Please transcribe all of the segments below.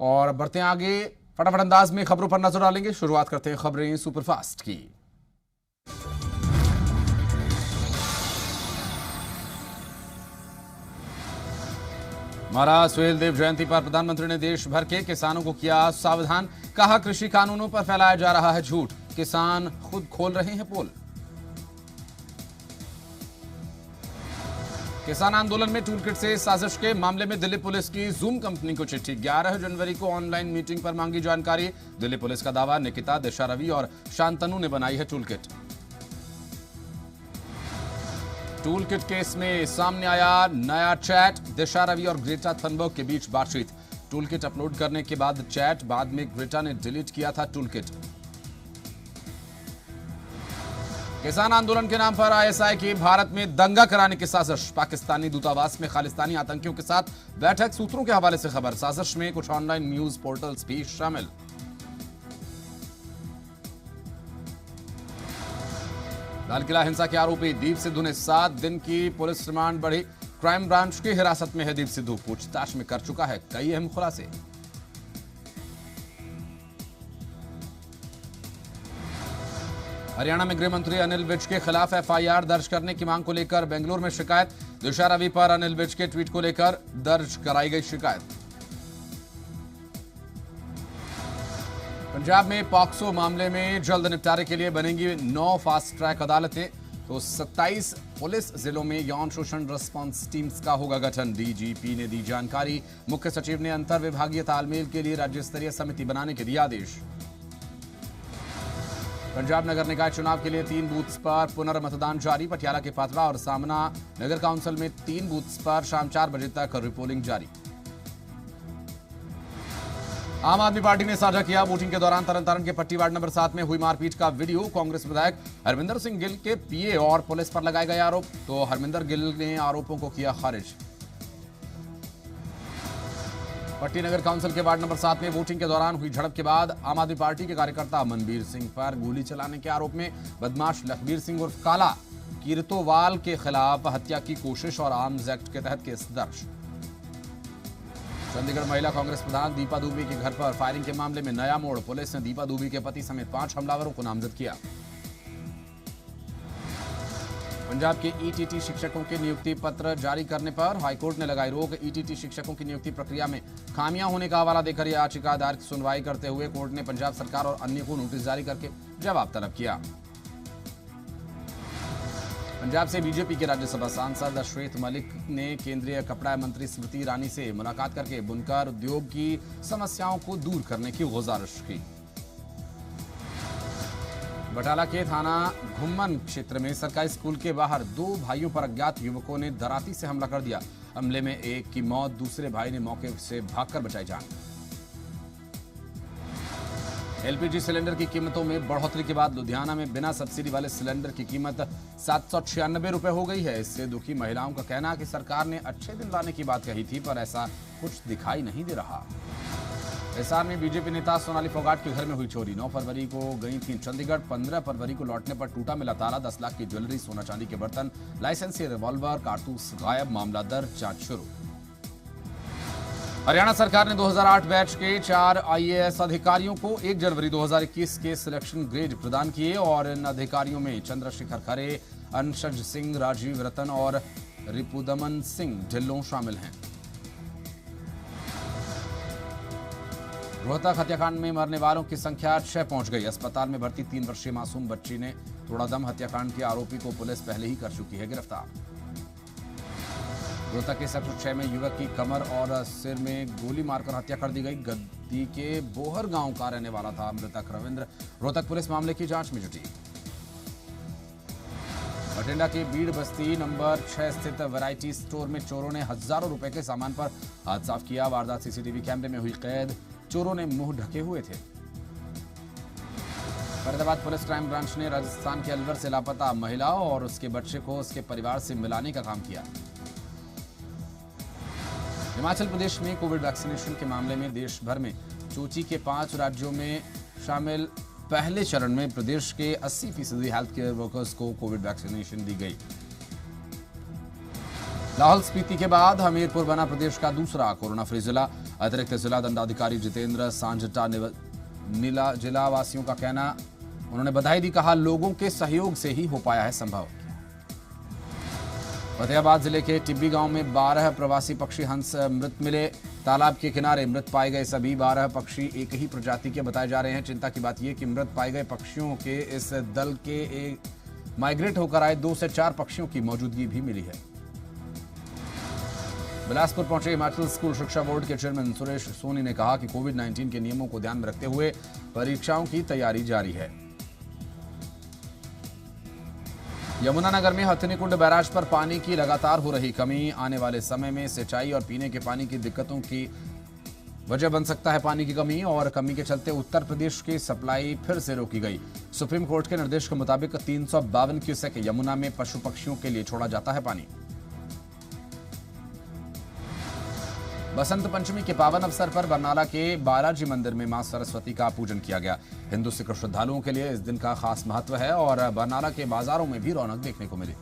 और बढ़ते हैं आगे, फटाफट अंदाज में खबरों पर नजर डालेंगे। शुरुआत करते हैं खबरें सुपरफास्ट की। महाराज सुहेलदेव जयंती पर प्रधानमंत्री ने देश भर के किसानों को किया सावधान। कहा, कृषि कानूनों पर फैलाया जा रहा है झूठ, किसान खुद खोल रहे हैं पोल। किसान आंदोलन में टूलकिट से साजिश के मामले में दिल्ली पुलिस की जूम कंपनी को चिट्ठी। 11 जनवरी को ऑनलाइन मीटिंग पर मांगी जानकारी। दिल्ली पुलिस का दावा, निकिता, दिशा रवि और शांतनु ने बनाई है टूलकिट। टूलकिट केस में सामने आया नया चैट। दिशा रवि और ग्रेटा थनबर्ग के बीच बातचीत। टूलकिट अपलोड करने के बाद चैट, बाद में ग्रेटा ने डिलीट किया था टूलकिट। किसान आंदोलन के नाम पर आईएसआई की भारत में दंगा कराने की साजिश। पाकिस्तानी दूतावास में खालिस्तानी आतंकियों के साथ बैठक। सूत्रों के हवाले से खबर, साजिश में कुछ ऑनलाइन न्यूज पोर्टल्स भी शामिल। लाल किला हिंसा के आरोपी दीप सिद्धू ने 7 दिन की पुलिस रिमांड बढ़ी। क्राइम ब्रांच की हिरासत में है दीप सिद्धू। पूछताछ में कर चुका है कई अहम खुलासे। हरियाणा में गृह मंत्री अनिल विज के खिलाफ एफआईआर दर्ज करने की मांग को लेकर बेंगलुरु में शिकायत। दिशा रवि पर अनिल विज के ट्वीट को लेकर दर्ज कराई गई शिकायत। पंजाब में पॉक्सो मामले में जल्द निपटारे के लिए बनेंगी 9 फास्ट ट्रैक अदालतें। तो 27 पुलिस जिलों में यौन शोषण रिस्पांस टीम्स का होगा गठन। डीजीपी ने दी जानकारी। मुख्य सचिव ने अंतर विभागीय तालमेल के लिए राज्य स्तरीय समिति बनाने के दिए आदेश। पंजाब नगर निकाय चुनाव के लिए 3 बूथ्स पर पुनर्मतदान जारी। पटियाला के पात्रा और सामना नगर काउंसिल में 3 बूथ्स पर शाम 4 बजे तक रिपोलिंग जारी। आम आदमी पार्टी ने साझा किया वोटिंग के दौरान तरन के पट्टी वार्ड नंबर 7 में हुई मारपीट का वीडियो। कांग्रेस विधायक हरमिंदर सिंह गिल के पीए और पुलिस पर लगाए गए आरोप। तो हरमिंदर गिल ने आरोपों को किया खारिज। पट्टी नगर काउंसिल के वार्ड नंबर 7 में वोटिंग के दौरान हुई झड़प के बाद आम आदमी पार्टी के कार्यकर्ता मनबीर सिंह पर गोली चलाने के आरोप में बदमाश लखबीर सिंह उर्फ काला कीरतोवाल के खिलाफ हत्या की कोशिश और आर्म्स एक्ट के तहत केस दर्ज। चंडीगढ़ महिला कांग्रेस प्रधान दीपा दुबे के घर पर फायरिंग के मामले में नया मोड़। पुलिस ने दीपा दुबे के पति समेत 5 हमलावरों को नामजद किया। पंजाब के ईटीटी शिक्षकों के नियुक्ति पत्र जारी करने पर हाईकोर्ट ने लगाई रोक। ईटीटी शिक्षकों की नियुक्ति प्रक्रिया में खामियां होने का हवाला देकर याचिका दायर की सुनवाई करते हुए कोर्ट ने पंजाब सरकार और अन्य को नोटिस जारी करके जवाब तलब किया। पंजाब से बीजेपी के राज्यसभा सांसद श्वेत मलिक ने केंद्रीय कपड़ा मंत्री स्मृति ईरानी से मुलाकात करके बुनकर उद्योग की समस्याओं को दूर करने की गुजारिश की। बटाला के थाना घुम्मन क्षेत्र में सरकारी स्कूल के बाहर 2 भाइयों पर अज्ञात युवकों ने दराती से हमला कर दिया। हमले में एक की मौत, दूसरे भाई ने मौके से भागकर बचाई जान। एलपीजी सिलेंडर की कीमतों में बढ़ोतरी के बाद लुधियाना में बिना सब्सिडी वाले सिलेंडर की कीमत 796 रुपए हो गई है। इससे दुखी महिलाओं का कहना है कि सरकार ने अच्छे दिन लाने की बात कही थी, पर ऐसा कुछ दिखाई नहीं दे रहा। हिसार में बीजेपी नेता सोनाली फोगाट के घर में हुई चोरी। 9 फरवरी को गई थी चंडीगढ़। 15 फरवरी को लौटने पर टूटा मिला ताला। 10 लाख की ज्वेलरी, सोना चांदी के बर्तन, लाइसेंसी रिवॉल्वर, कारतूस गायब। मामला दर्ज, जांच शुरू। हरियाणा सरकार ने 2008 बैच के 4 आईएएस अधिकारियों को 1 जनवरी 2021 के सिलेक्शन ग्रेड प्रदान किए और इन अधिकारियों में चंद्रशेखर खरे, अंशज सिंह, राजीव रतन और रिपुदमन सिंह ढिल्लों शामिल हैं। रोहतक हत्याकांड में मरने वालों की संख्या 6 पहुंच गई। अस्पताल में भर्ती 3 वर्षीय मासूम बच्ची ने तोड़ा दम। हत्याकांड के आरोपी को पुलिस पहले ही कर चुकी है गिरफ्तार। रोहतक के सेक्टर 6 में युवक की कमर और सिर में गोली मारकर हत्या कर दी गई। गद्दी के बोहर गांव का रहने वाला था मृतक रविंद्र। रोहतक पुलिस मामले की जांच में जुटी। बठिंडा के बीड़ बस्ती नंबर 6 स्थित वैरायटी स्टोर में चोरों ने हजारों रुपए के सामान पर हाथ साफ किया। वारदात सीसीटीवी कैमरे में हुई कैद। चोरों ने मुंह ढके हुए थे। फरीदाबाद पुलिस क्राइम ब्रांच ने राजस्थान के अलवर से लापता महिला और उसके बच्चे को उसके परिवार से मिलाने का काम किया। हिमाचल प्रदेश में कोविड वैक्सीनेशन के मामले में देश भर में सूची के 5 राज्यों में शामिल पहले चरण में प्रदेश के 80% हेल्थ केयर वर्कर्स को कोविड वैक्सीनेशन दी गई। लाहौल स्पीति के बाद हमीरपुर बना प्रदेश का दूसरा कोरोना फ्री जिला। अतिरिक्त जिला दंडाधिकारी जितेंद्र सांझटा नीला जिला वासियों का कहना, उन्होंने बधाई दी, कहा लोगों के सहयोग से ही हो पाया है संभव। फतेहाबाद जिले के टिब्बी गांव में 12 प्रवासी पक्षी हंस मृत मिले। तालाब के किनारे मृत पाए गए सभी 12 पक्षी एक ही प्रजाति के बताए जा रहे हैं। चिंता की बात यह कि मृत पाए गए पक्षियों के इस दल के माइग्रेट होकर आए 2 से 4 पक्षियों की मौजूदगी भी मिली है। बिलासपुर पहुंचे हिमाचल स्कूल शिक्षा बोर्ड के चेयरमैन सुरेश सोनी ने कहा कि कोविड-19 के नियमों को ध्यान में रखते हुए परीक्षाओं की तैयारी जारी है। यमुनानगर में हथिनीकुंड बैराज पर पानी की लगातार हो रही कमी आने वाले समय में सिंचाई और पीने के पानी की दिक्कतों की वजह बन सकता है। पानी की कमी और कमी के चलते उत्तर प्रदेश की सप्लाई फिर से रोकी गई। सुप्रीम कोर्ट के निर्देश के मुताबिक 352 क्यूसेक यमुना में पशु पक्षियों के लिए छोड़ा जाता है पानी। बसंत पंचमी के पावन अवसर पर बरनाला के बालाजी मंदिर में मां सरस्वती का पूजन किया गया। हिंदू सिख श्रद्धालुओं के लिए इस दिन का खास महत्व है और बरनाला के बाजारों में भी रौनक देखने को मिली।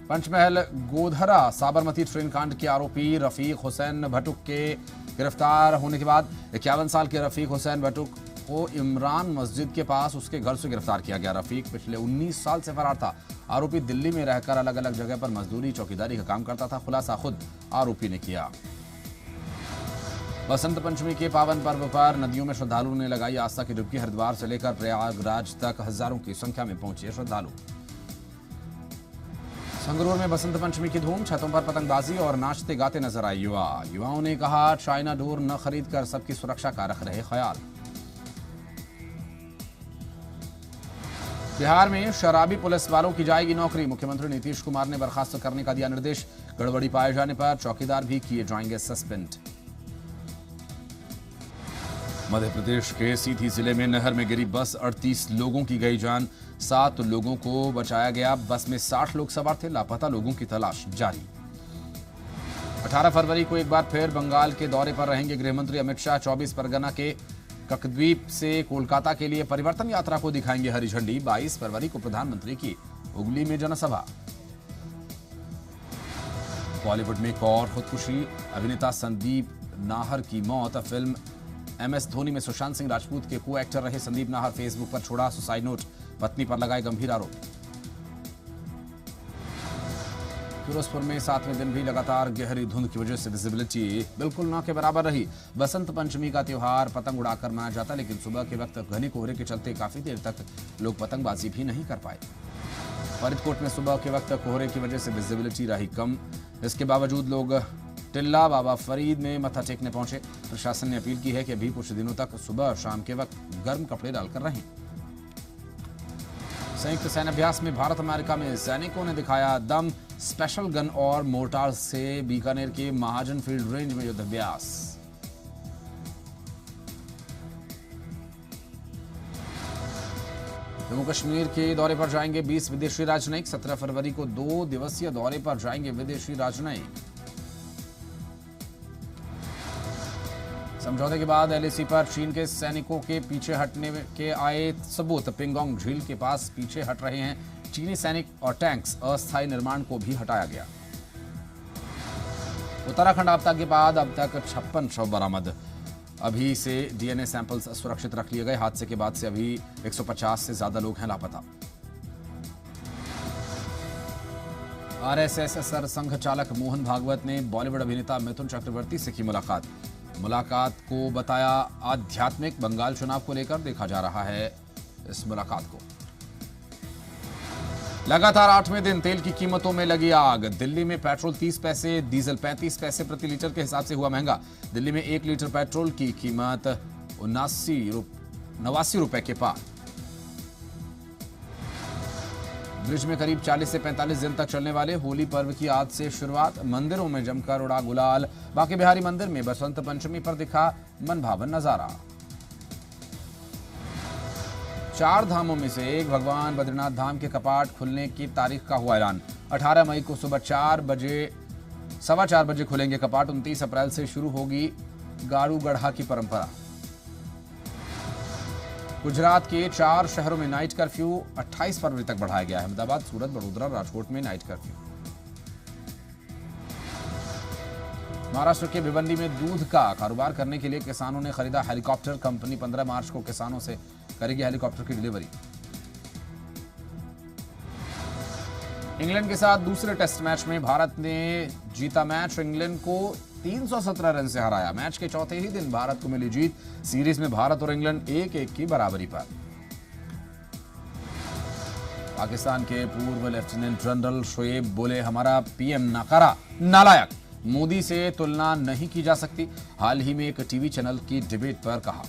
पंचमहल गोधरा साबरमती ट्रेन कांड के आरोपी रफीक हुसैन भटुक के गिरफ्तार होने के बाद 51 साल के रफीक हुसैन भटुक को इमरान मस्जिद के पास उसके घर से गिरफ्तार किया गया। रफीक पिछले 19 साल से फरार था। आरोपी दिल्ली में रहकर अलग अलग जगह पर मजदूरी चौकीदारी का काम करता था। खुलासा खुद आरोपी ने किया। बसंत पंचमी के पावन पर्व पर नदियों में श्रद्धालुओं ने लगाई आस्था की डुबकी। हरिद्वार से लेकर प्रयागराज तक हजारों की संख्या में पहुंचे श्रद्धालु। संगरूर में बसंत पंचमी की धूम, छतों पर पतंगबाजी और नाचते गाते नजर आए युवाओं ने कहा चाइना डोर न खरीद कर सबकी सुरक्षा का रख रहे ख्याल। बिहार में शराबी पुलिस वालों की जाएगी नौकरी। मुख्यमंत्री नीतीश कुमार ने बर्खास्त करने का दिया निर्देश। गड़बड़ी पाए जाने पर चौकीदार भी किए जाएंगे सस्पेंड। मध्य प्रदेश के सीधी जिले में नहर में गिरी बस, 38 लोगों की गई जान, 7 लोगों को बचाया गया। बस में 60 लोग सवार थे। लापता लोगों की तलाश जारी। 18 फरवरी को एक बार फिर बंगाल के दौरे पर रहेंगे गृहमंत्री अमित शाह। 24 परगना के ककद्वीप से कोलकाता के लिए परिवर्तन यात्रा को दिखाएंगे हरी झंडी। 22 फरवरी को प्रधानमंत्री की हुगली में जनसभा। बॉलीवुड में एक और खुदकुशी, अभिनेता संदीप नाहर की मौत। फिल्म MS धोनी में सुशांत सिंह राजपूत के को एक्टर रहे संदीप नाहर फेसबुक पर छोड़ा सुसाइड नोट। पत्नी पर लगाए गंभीर आरोप। फिरोजपुर में 7वें दिन भी लगातार गहरी धुंध की वजह से विजिबिलिटी बिल्कुल न के बराबर रही। बसंत पंचमी का त्योहार पतंग उड़ाकर मनाया जाता, लेकिन सुबह के वक्त घने कोहरे के चलते काफी देर तक लोग पतंगबाजी भी नहीं कर पाए। फरीदकोट में सुबह के वक्त कोहरे की वजह से विजिबिलिटी रही कम। इसके बावजूद लोग टिल्ला बाबा फरीद में मत्था टेकने पहुंचे। प्रशासन ने अपील की है कि अभी कुछ दिनों तक सुबह और शाम के वक्त गर्म कपड़े डालकर रहें। संयुक्त सैन्य अभ्यास में भारत अमेरिका में सैनिकों ने दिखाया दम। स्पेशल गन और मोर्टार से बीकानेर के महाजन फील्ड रेंज में युद्धाभ्यास। जम्मू कश्मीर के दौरे पर जाएंगे 20 विदेशी राजनयिक। 17 फरवरी को 2 दिवसीय दौरे पर जाएंगे विदेशी राजनयिक। समझौते के बाद LAC पर चीन के सैनिकों के पीछे हटने के आए सबूत। पिंगोंग झील के पास पीछे हट रहे हैं चीनी सैनिक और टैंक्स। अस्थायी निर्माण को भी हटाया गया। उत्तराखंड आपदा के बाद अब तक 56 शव बरामद। अभी से DNA सैंपल्स सुरक्षित रख लिए गए। हादसे के बाद से अभी 150 से ज्यादा लोग हैं लापता। RSS सरसंघ चालक मोहन भागवत ने बॉलीवुड अभिनेता मिथुन चक्रवर्ती से की मुलाकात को बताया आध्यात्मिक। बंगाल चुनाव को लेकर देखा जा रहा है इस मुलाकात को। लगातार 8वें दिन तेल की कीमतों में लगी आग। दिल्ली में पेट्रोल 30 पैसे, डीजल 35 पैसे प्रति लीटर के हिसाब से हुआ महंगा। दिल्ली में 1 लीटर पेट्रोल की कीमत 89 रुपए के पार। ब्रिज में करीब 40 से 45 दिन तक चलने वाले होली पर्व की आज से शुरुआत। मंदिरों में जमकर उड़ा गुलाल। बांके बिहारी मंदिर में बसंत पंचमी पर दिखा मनभावन नजारा। 4 धामों में से एक भगवान बद्रीनाथ धाम के कपाट खुलने की तारीख का हुआ ऐलान। 18 मई को सुबह 4 बजे खुलेंगे कपाट। 29 अप्रैल से शुरू होगी गाड़ू गढ़ा की परंपरा। गुजरात के 4 शहरों में नाइट कर्फ्यू 28 फरवरी तक बढ़ाया गया है। अहमदाबाद, सूरत, बड़ोदरा, राजकोट में नाइट कर्फ्यू। महाराष्ट्र के भिवंडी में दूध का कारोबार करने के लिए किसानों ने खरीदा हेलीकॉप्टर। कंपनी 15 मार्च को किसानों से करेगी हेलीकॉप्टर की डिलीवरी। इंग्लैंड के साथ दूसरे टेस्ट मैच में भारत ने जीता मैच। इंग्लैंड को 317 रन से हराया। मैच के चौथे ही दिन भारत को मिली जीत। सीरीज में भारत और इंग्लैंड 1-1 की बराबरी पर। पाकिस्तान के पूर्व लेफ्टिनेंट जनरल शोएब बोले, हमारा पीएम नकारा नालायक, मोदी से तुलना नहीं की जा सकती। हाल ही में एक टीवी चैनल की डिबेट पर कहा।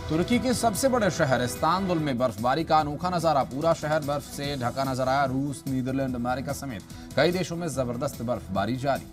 तुर्की के सबसे बड़े शहर इस्तांबुल में बर्फबारी का अनोखा नजारा। पूरा शहर बर्फ से ढका नजर आया। रूस, नीदरलैंड, अमेरिका समेत कई देशों में जबरदस्त बर्फबारी जारी।